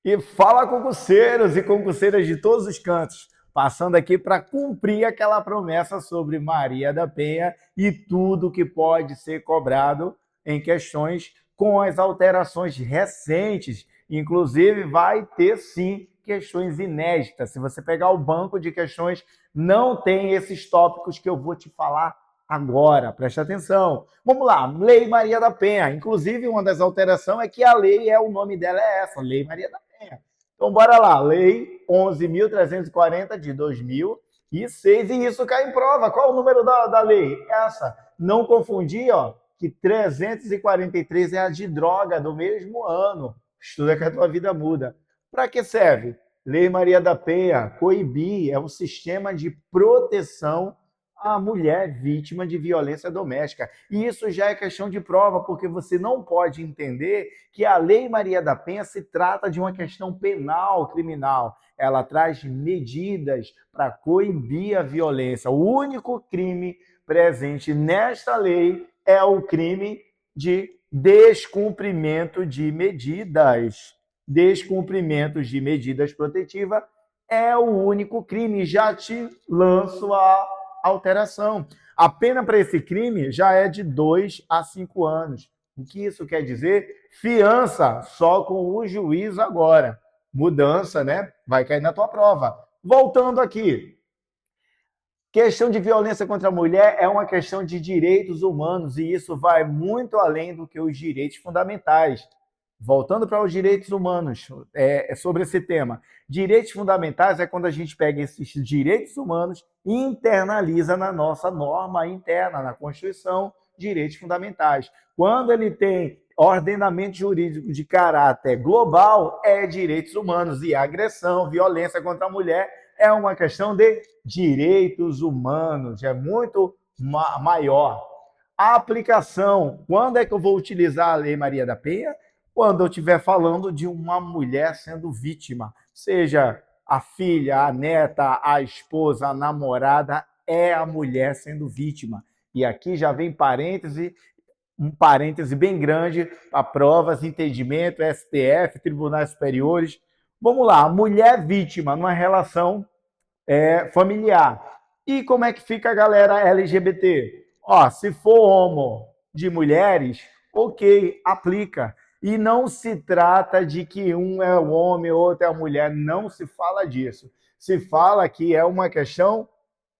E fala concurseiros e concurseiras de todos os cantos, passando aqui para cumprir aquela promessa sobre Maria da Penha e tudo que pode ser cobrado em questões com as alterações recentes. Inclusive, vai ter sim questões inéditas. Se você pegar o banco de questões, não tem esses tópicos que eu vou te falar agora. Preste atenção. Vamos lá, Lei Maria da Penha. Inclusive, uma das alterações é que a lei o nome dela é essa, Lei Maria da Penha. Então, bora lá. Lei 11.340 de 2006. E isso cai em prova. Qual é o número da lei? Essa. Não confundir, ó, que 343 é a de droga do mesmo ano. Estuda que a tua vida muda. Para que serve? Lei Maria da Penha, coibir, é um sistema de proteção à mulher vítima de violência doméstica. E isso já é questão de prova, porque você não pode entender que a Lei Maria da Penha se trata de uma questão penal, criminal. Ela traz medidas para coibir a violência. O único crime presente nesta lei é o crime de descumprimento de medidas. Descumprimento de medidas protetivas é o único crime. Já te lanço a alteração. A pena para esse crime já é de 2 a 5 anos. O que isso quer dizer? Fiança só com o juiz agora. Mudança, né? Vai cair na tua prova. Voltando aqui. Questão de violência contra a mulher é uma questão de direitos humanos e isso vai muito além do que os direitos fundamentais. Voltando para os direitos humanos, sobre esse tema. Direitos fundamentais é quando a gente pega esses direitos humanos e internaliza na nossa norma interna, na Constituição, direitos fundamentais. Quando ele tem ordenamento jurídico de caráter global, é direitos humanos. E agressão, violência contra a mulher é uma questão de direitos humanos, é muito maior. A aplicação, quando é que eu vou utilizar a Lei Maria da Penha? Quando eu estiver falando de uma mulher sendo vítima, seja a filha, a neta, a esposa, a namorada, é a mulher sendo vítima. E aqui já vem um parêntese bem grande para provas, entendimento, STF, tribunais superiores. Vamos lá, mulher vítima numa relação familiar. E como é que fica a galera LGBT? Ó, se for homo de mulheres, ok, aplica. E não se trata de que um é o homem, outro é a mulher. Não se fala disso. Se fala que é uma questão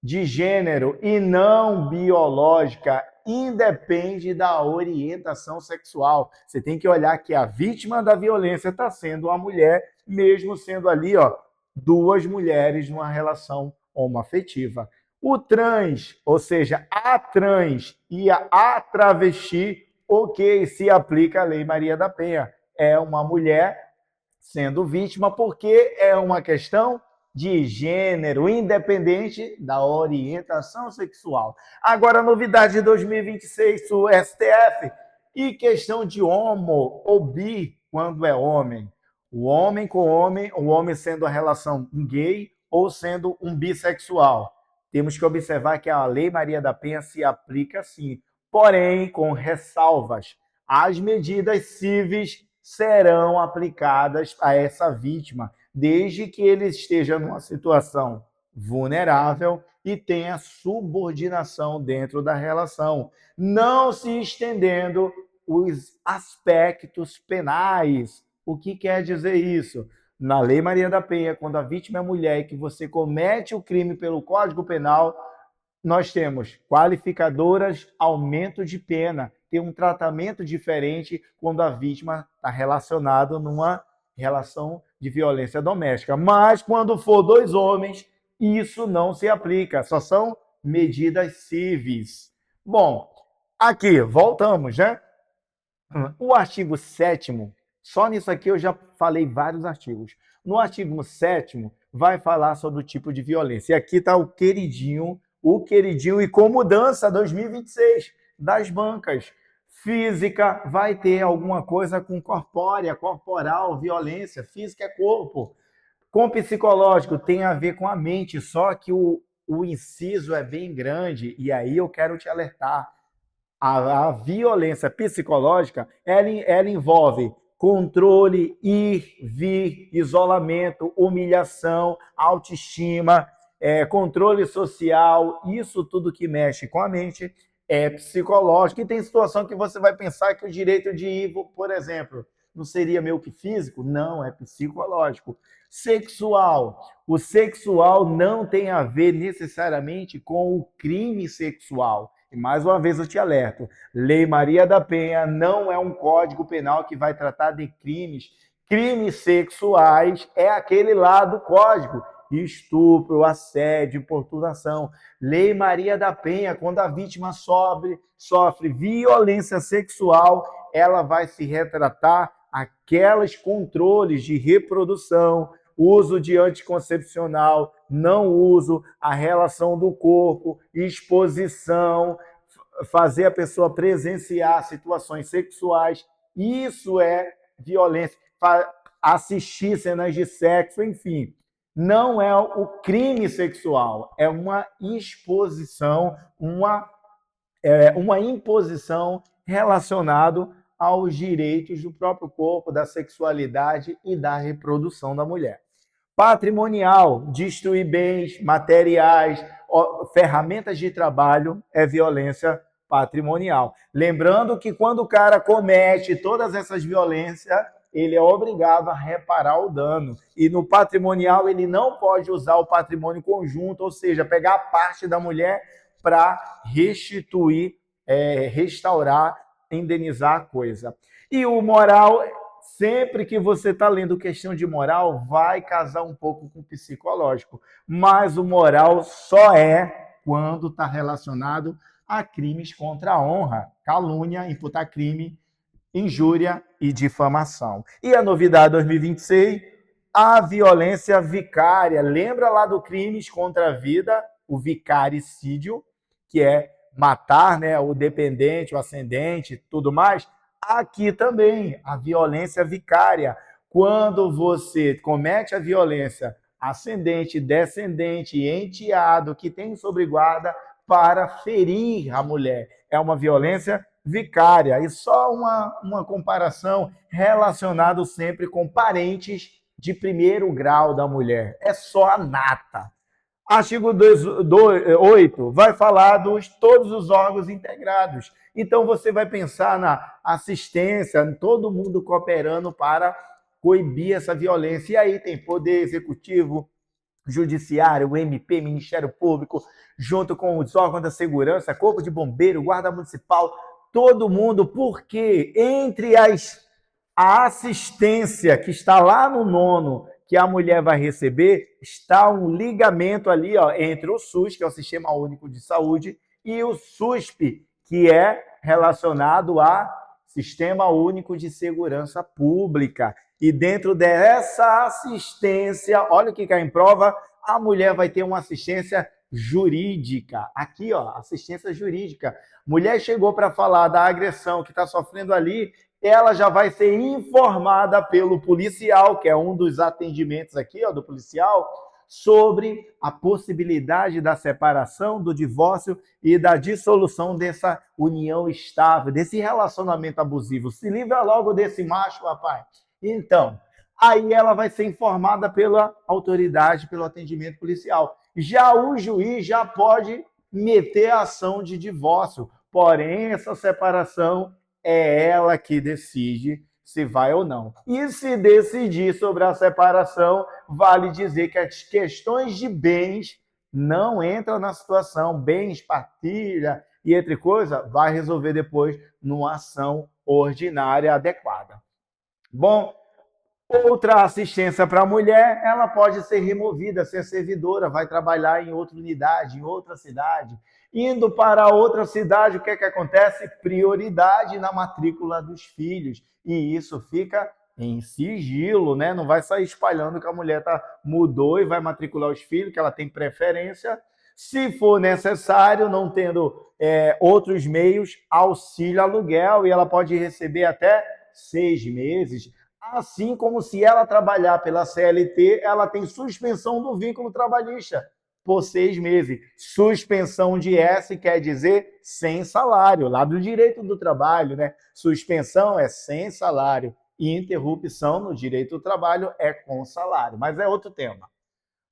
de gênero e não biológica. Independe da orientação sexual. Você tem que olhar que a vítima da violência está sendo a mulher, mesmo sendo ali, ó, duas mulheres numa relação homoafetiva. O trans, ou seja, a trans e a travesti, ok, se aplica a Lei Maria da Penha. É uma mulher sendo vítima porque é uma questão de gênero, independente da orientação sexual. Agora, novidade de 2026, o STF, e questão de homo ou bi, quando é homem. O homem com homem, o homem sendo a relação gay ou sendo um bissexual. Temos que observar que a Lei Maria da Penha se aplica sim, porém com ressalvas. As medidas cíveis serão aplicadas a essa vítima, desde que ele esteja numa situação vulnerável e tenha subordinação dentro da relação, não se estendendo os aspectos penais. O que quer dizer isso? Na Lei Maria da Penha, quando a vítima é mulher e que você comete o crime pelo Código Penal, nós temos qualificadoras, aumento de pena, tem um tratamento diferente quando a vítima está relacionada numa relação de violência doméstica. Mas quando for dois homens, isso não se aplica, só são medidas cíveis. Bom, aqui, voltamos, né? O artigo 7º, só nisso aqui eu já falei vários artigos. No artigo 7º, vai falar sobre o tipo de violência. E aqui está o queridinho e com mudança 2026 das bancas. Física vai ter alguma coisa com corpórea, corporal, violência. Física é corpo. Com psicológico tem a ver com a mente, só que o inciso é bem grande e aí eu quero te alertar. A violência psicológica, ela envolve controle, ir, vir, isolamento, humilhação, autoestima, controle social, isso tudo que mexe com a mente é psicológico. E tem situação que você vai pensar que o direito de ir, por exemplo, não seria meio que físico? Não, é psicológico. Sexual. O sexual não tem a ver necessariamente com o crime sexual. E mais uma vez eu te alerto, Lei Maria da Penha não é um código penal que vai tratar de crimes. Crimes sexuais é aquele lá do código. Estupro, assédio, importunação. Lei Maria da Penha, quando a vítima sofre violência sexual, ela vai se retratar aqueles controles de reprodução, uso de anticoncepcional, não uso, a relação do corpo, exposição, fazer a pessoa presenciar situações sexuais. Isso é violência. Assistir cenas de sexo, enfim. Não é o crime sexual, é uma exposição, uma imposição relacionada aos direitos do próprio corpo, da sexualidade e da reprodução da mulher. Patrimonial, destruir bens materiais, ferramentas de trabalho, é violência patrimonial. Lembrando que quando o cara comete todas essas violências, ele é obrigado a reparar o dano. E no patrimonial, ele não pode usar o patrimônio conjunto, ou seja, pegar a parte da mulher para restituir, restaurar, indenizar a coisa. E o moral, sempre que você está lendo questão de moral, vai casar um pouco com o psicológico. Mas o moral só é quando está relacionado a crimes contra a honra, calúnia, imputar crime, injúria e difamação. E a novidade 2026, a violência vicária. Lembra lá do crimes contra a vida, o vicaricídio, que é matar, né, o dependente, o ascendente, tudo mais. Aqui também, a violência vicária. Quando você comete a violência ascendente, descendente, enteado, que tem sobreguarda para ferir a mulher. É uma violência vicária. E só uma comparação relacionada sempre com parentes de primeiro grau da mulher. É só a nata. Artigo 8 vai falar dos todos os órgãos integrados. Então, você vai pensar na assistência, todo mundo cooperando para coibir essa violência. E aí tem poder executivo, judiciário, o MP, Ministério Público, junto com os órgãos da segurança, Corpo de Bombeiro, Guarda Municipal, todo mundo, porque entre a assistência que está lá no nono, que a mulher vai receber, está um ligamento ali, ó, entre o SUS, que é o Sistema Único de Saúde, e o SUSP, que é relacionado a Sistema Único de Segurança Pública. E dentro dessa assistência, olha o que cai em prova, a mulher vai ter uma assistência jurídica. Aqui, ó, assistência jurídica. Mulher chegou para falar da agressão que está sofrendo ali, ela já vai ser informada pelo policial, que é um dos atendimentos aqui, ó, do policial, sobre a possibilidade da separação, do divórcio e da dissolução dessa união estável, desse relacionamento abusivo. Se livra logo desse macho, papai. Então, aí ela vai ser informada pela autoridade, pelo atendimento policial. Já o juiz já pode meter a ação de divórcio, porém essa separação é ela que decide se vai ou não. E se decidir sobre a separação, vale dizer que as questões de bens não entram na situação. Bens, partilha e entre coisas, vai resolver depois numa ação ordinária adequada. Bom, outra assistência para a mulher, ela pode ser removida, ser servidora, vai trabalhar em outra unidade, em outra cidade. Indo para outra cidade, o que é que acontece? Prioridade na matrícula dos filhos. E isso fica em sigilo, né? Não vai sair espalhando que a mulher mudou e vai matricular os filhos, que ela tem preferência. Se for necessário, não tendo outros meios, auxílio aluguel, e ela pode receber até 6 meses. Assim como se ela trabalhar pela CLT, ela tem suspensão do vínculo trabalhista por 6 meses. Suspensão de S quer dizer sem salário, lá do direito do trabalho, né? Suspensão é sem salário. E interrupção no direito do trabalho é com salário, mas é outro tema.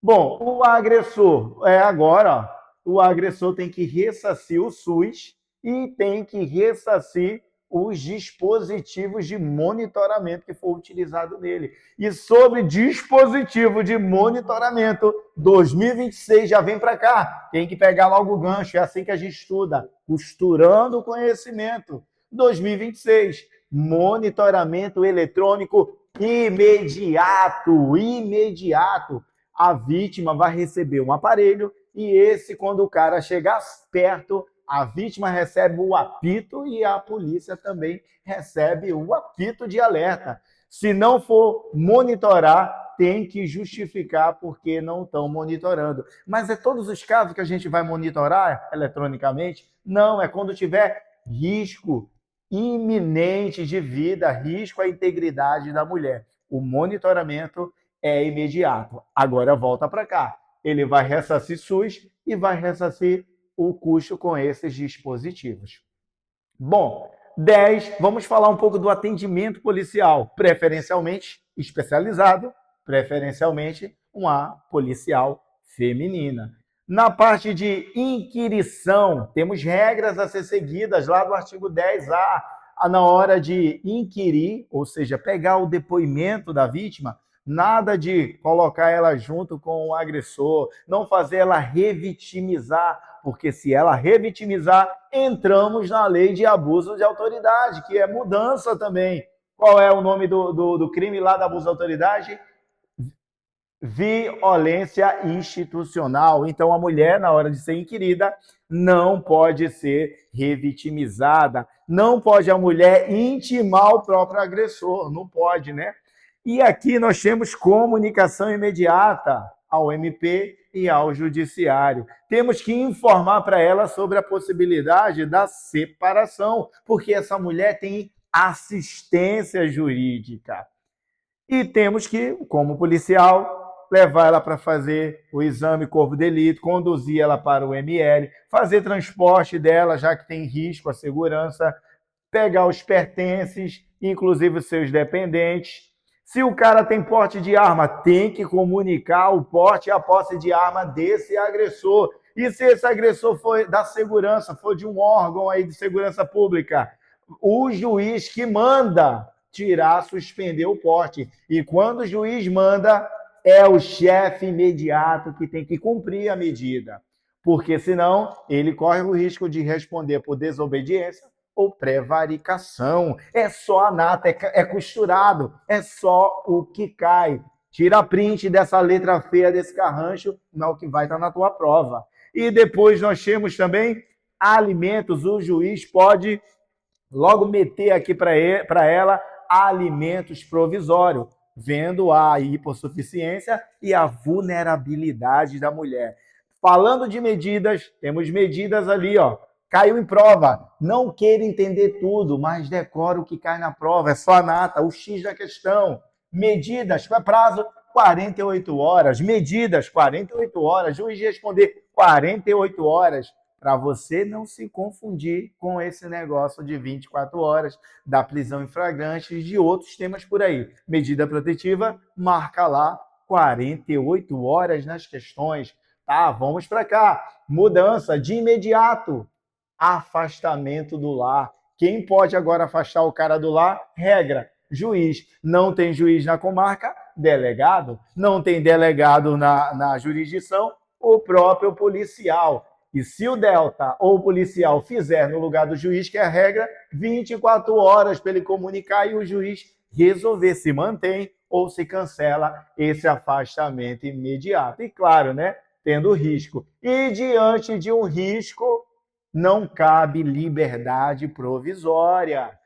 Bom, o agressor, agora, ó, o agressor tem que ressarcir o SUS e tem que ressarcir os dispositivos de monitoramento que for utilizado nele. E sobre dispositivo de monitoramento, 2026 já vem para cá. Tem que pegar logo o gancho, é assim que a gente estuda, costurando o conhecimento. 2026, monitoramento eletrônico imediato, imediato. A vítima vai receber um aparelho e esse, quando o cara chegar perto, a vítima recebe o apito e a polícia também recebe o apito de alerta. Se não for monitorar, tem que justificar porque não estão monitorando. Mas é todos os casos que a gente vai monitorar eletronicamente? Não, é quando tiver risco iminente de vida, risco à integridade da mulher. O monitoramento é imediato. Agora volta para cá. Ele vai ressarcir SUS e vai ressarcir o custo com esses dispositivos. Bom, 10, vamos falar um pouco do atendimento policial, preferencialmente especializado, preferencialmente uma policial feminina. Na parte de inquirição, temos regras a ser seguidas lá do artigo 10A, na hora de inquirir, ou seja, pegar o depoimento da vítima, nada de colocar ela junto com o agressor, não fazer ela revitimizar, porque se ela revitimizar, entramos na lei de abuso de autoridade, que é mudança também. Qual é o nome do crime lá da abuso de autoridade? Violência institucional. Então, a mulher, na hora de ser inquirida, não pode ser revitimizada, não pode a mulher intimar o próprio agressor, não pode, né? E aqui nós temos comunicação imediata ao MP e ao judiciário. Temos que informar para ela sobre a possibilidade da separação, porque essa mulher tem assistência jurídica. E temos que, como policial, levar ela para fazer o exame corpo de delito, conduzir ela para o ML, fazer transporte dela, já que tem risco à segurança, pegar os pertences, inclusive os seus dependentes. Se o cara tem porte de arma, tem que comunicar o porte e a posse de arma desse agressor. E se esse agressor for da segurança, for de um órgão aí de segurança pública, o juiz que manda tirar, suspender o porte. E quando o juiz manda, é o chefe imediato que tem que cumprir a medida. Porque senão ele corre o risco de responder por desobediência ou prevaricação. É só a nata, é costurado, é só o que cai. Tira print dessa letra feia desse carrancho, não é o que vai estar na tua prova. E depois nós temos também alimentos. O juiz pode logo meter aqui para ela alimentos provisórios, vendo a hipossuficiência e a vulnerabilidade da mulher. Falando de medidas, temos medidas ali, ó. Caiu em prova. Não queira entender tudo, mas decora o que cai na prova. É só a nata, o X da questão. Medidas, qual é prazo? 48 horas. Medidas, 48 horas. Juiz responder 48 horas. Para você não se confundir com esse negócio de 24 horas, da prisão em flagrante e de outros temas por aí. Medida protetiva, marca lá 48 horas nas questões. Tá, vamos para cá. Mudança de imediato. Afastamento do lar. Quem pode agora afastar o cara do lar? Regra, juiz. Não tem juiz na comarca? Delegado. Não tem delegado na jurisdição? O próprio policial. E se o delta ou o policial fizer no lugar do juiz, que é a regra, 24 horas para ele comunicar e o juiz resolver se mantém ou se cancela esse afastamento imediato. E claro, né, tendo risco. E diante de um risco, não cabe liberdade provisória.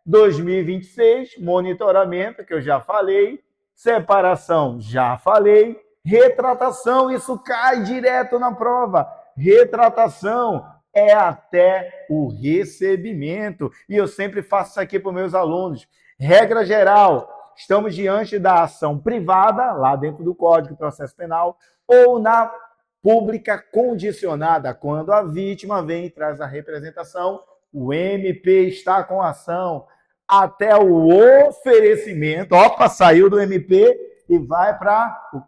2026, monitoramento, que eu já falei, separação, já falei, retratação, isso cai direto na prova. Retratação é até o recebimento. E eu sempre faço isso aqui para os meus alunos. Regra geral, estamos diante da ação privada, lá dentro do Código de Processo Penal, ou na pública condicionada, quando a vítima vem e traz a representação, o MP está com a ação. até o oferecimento. Opa, saiu do MP e vai para o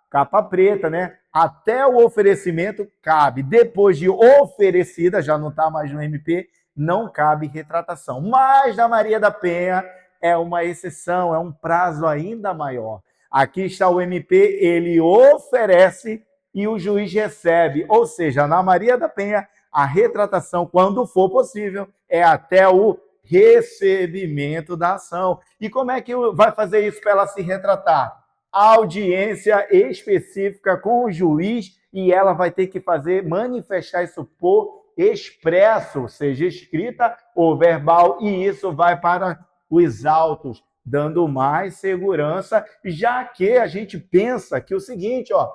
capa preta, né? Até o oferecimento cabe. Depois de oferecida, já não está mais no MP, não cabe retratação. Mas na Maria da Penha é uma exceção, é um prazo ainda maior. Aqui está o MP, ele oferece e o juiz recebe. Ou seja, na Maria da Penha, a retratação, quando for possível, é até o recebimento da ação. E como é que vai fazer isso para ela se retratar? Audiência específica com o juiz e ela vai ter que manifestar isso por expresso, seja escrita ou verbal, e isso vai para os autos, dando mais segurança, já que a gente pensa que o seguinte, ó,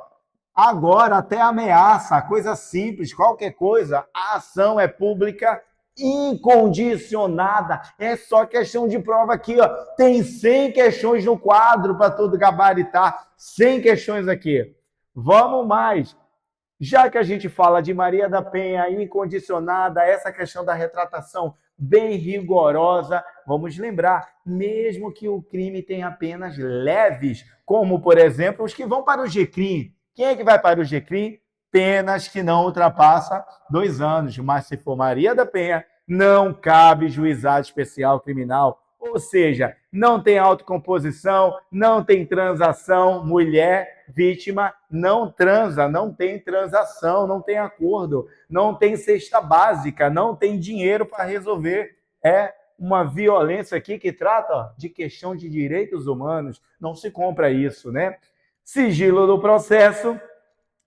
agora até ameaça, coisa simples, qualquer coisa, a ação é pública incondicionada. É só questão de prova aqui, ó. Tem 100 questões no quadro para tudo gabaritar. 100 questões aqui. Vamos mais. Já que a gente fala de Maria da Penha incondicionada, essa questão da retratação bem rigorosa, vamos lembrar, mesmo que o crime tenha penas leves, como, por exemplo, os que vão para o GCRIM. Quem é que vai para o GCRIM? Penas que não ultrapassa 2 anos. Mas se for Maria da Penha, não cabe juizado especial criminal. Ou seja, não tem autocomposição, não tem transação, mulher, vítima, não transa, não tem transação, não tem acordo, não tem cesta básica, não tem dinheiro para resolver. É uma violência aqui que trata de questão de direitos humanos. Não se compra isso, né? Sigilo do processo,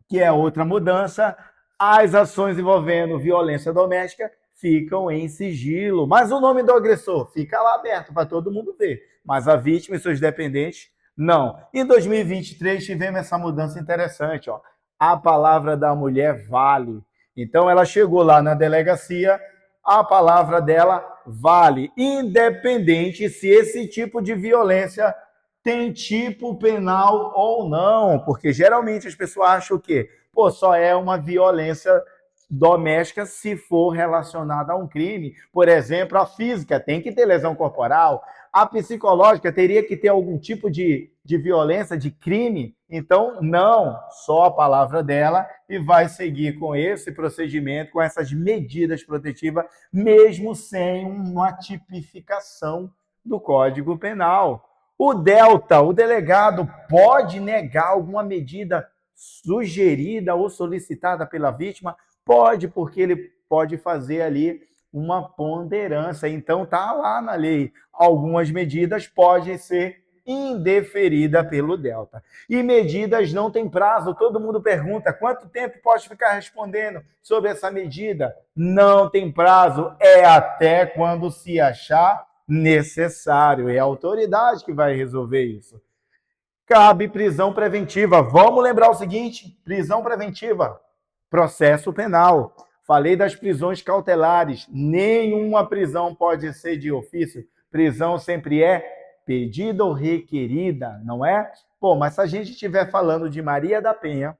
que é outra mudança, as ações envolvendo violência doméstica ficam em sigilo. Mas o nome do agressor fica lá aberto para todo mundo ver. Mas a vítima e seus dependentes, não. Em 2023 tivemos essa mudança interessante, ó. A palavra da mulher vale. Então ela chegou lá na delegacia, a palavra dela vale, independente se esse tipo de violência tem tipo penal ou não, porque geralmente as pessoas acham que, pô, só é uma violência doméstica se for relacionada a um crime. Por exemplo, a física tem que ter lesão corporal, a psicológica teria que ter algum tipo de violência, de crime. Então, não, só a palavra dela e vai seguir com esse procedimento, com essas medidas protetivas, mesmo sem uma tipificação do Código Penal. O Delta, o delegado, pode negar alguma medida sugerida ou solicitada pela vítima? Pode, porque ele pode fazer ali uma ponderância. Então, está lá na lei. Algumas medidas podem ser indeferidas pelo Delta. E medidas não têm prazo. Todo mundo pergunta quanto tempo pode ficar respondendo sobre essa medida. Não tem prazo. É até quando se achar necessário. É a autoridade que vai resolver isso. Cabe prisão preventiva. Vamos lembrar o seguinte: prisão preventiva, processo penal. Falei das prisões cautelares. Nenhuma prisão pode ser de ofício. Prisão sempre é pedida ou requerida, não é? Pô, mas se a gente estiver falando de Maria da Penha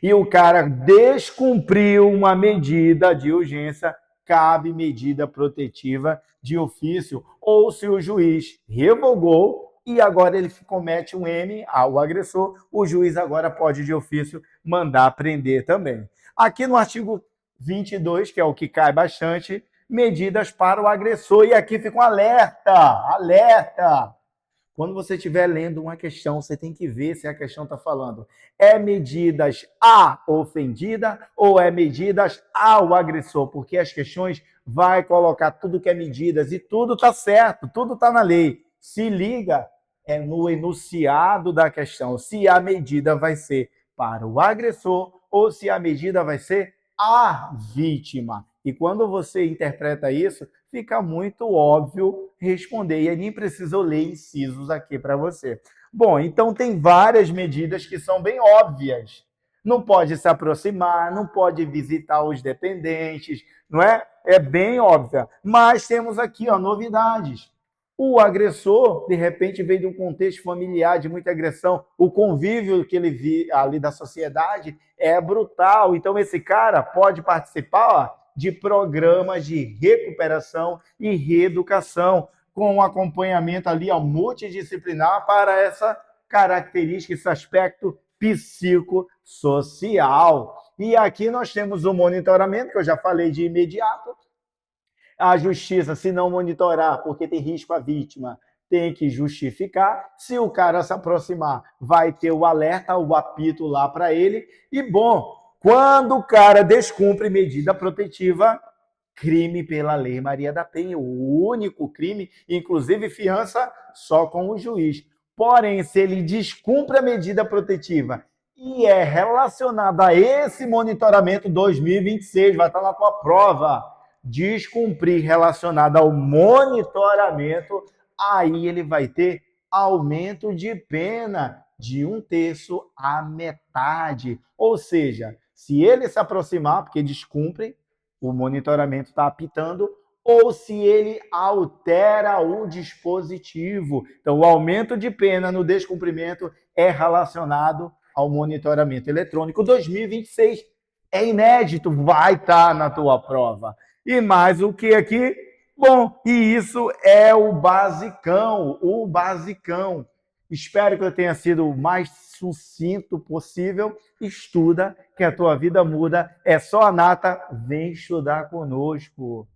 e o cara descumpriu uma medida de urgência, cabe medida protetiva de ofício, ou se o juiz revogou e agora ele comete um M ao agressor, o juiz agora pode de ofício mandar prender também. Aqui no artigo 22, que é o que cai bastante, medidas para o agressor, e aqui fica um alerta, alerta. Quando você estiver lendo uma questão, você tem que ver se a questão está falando é medidas à ofendida ou é medidas ao agressor, porque as questões vai colocar tudo que é medidas e tudo está certo, tudo está na lei. Se liga, é no enunciado da questão, se a medida vai ser para o agressor ou se a medida vai ser à vítima. E quando você interpreta isso, fica muito óbvio responder. E aí nem preciso ler incisos aqui para você. Bom, então tem várias medidas que são bem óbvias. Não pode se aproximar, não pode visitar os dependentes, não é? É bem óbvia. Mas temos aqui, ó, novidades. O agressor, de repente, veio de um contexto familiar de muita agressão. O convívio que ele vive ali da sociedade é brutal. Então, esse cara pode participar, ó, de programas de recuperação e reeducação. com um acompanhamento ali, ó, multidisciplinar para essa característica, esse aspecto psicossocial. E aqui nós temos o monitoramento, que eu já falei de imediato. A justiça, se não monitorar, porque tem risco à vítima, tem que justificar. Se o cara se aproximar, vai ter o alerta, o apito lá para ele. E, bom, quando o cara descumpre medida protetiva, crime pela Lei Maria da Penha, o único crime, inclusive fiança só com o juiz. Porém, se ele descumpre a medida protetiva e é relacionado a esse monitoramento 2026, vai estar na tua prova, descumprir relacionado ao monitoramento, aí ele vai ter aumento de pena de 1/3 à metade. Ou seja, se ele se aproximar, porque descumpre, o monitoramento está apitando, ou se ele altera o dispositivo. Então, o aumento de pena no descumprimento é relacionado ao monitoramento eletrônico. 2026 é inédito, vai estar na tua prova. E mais o que aqui? Bom, e isso é o basicão, o basicão. Espero que eu tenha sido o mais sucinto possível. Estuda, que a tua vida muda. É só a nata, vem estudar conosco.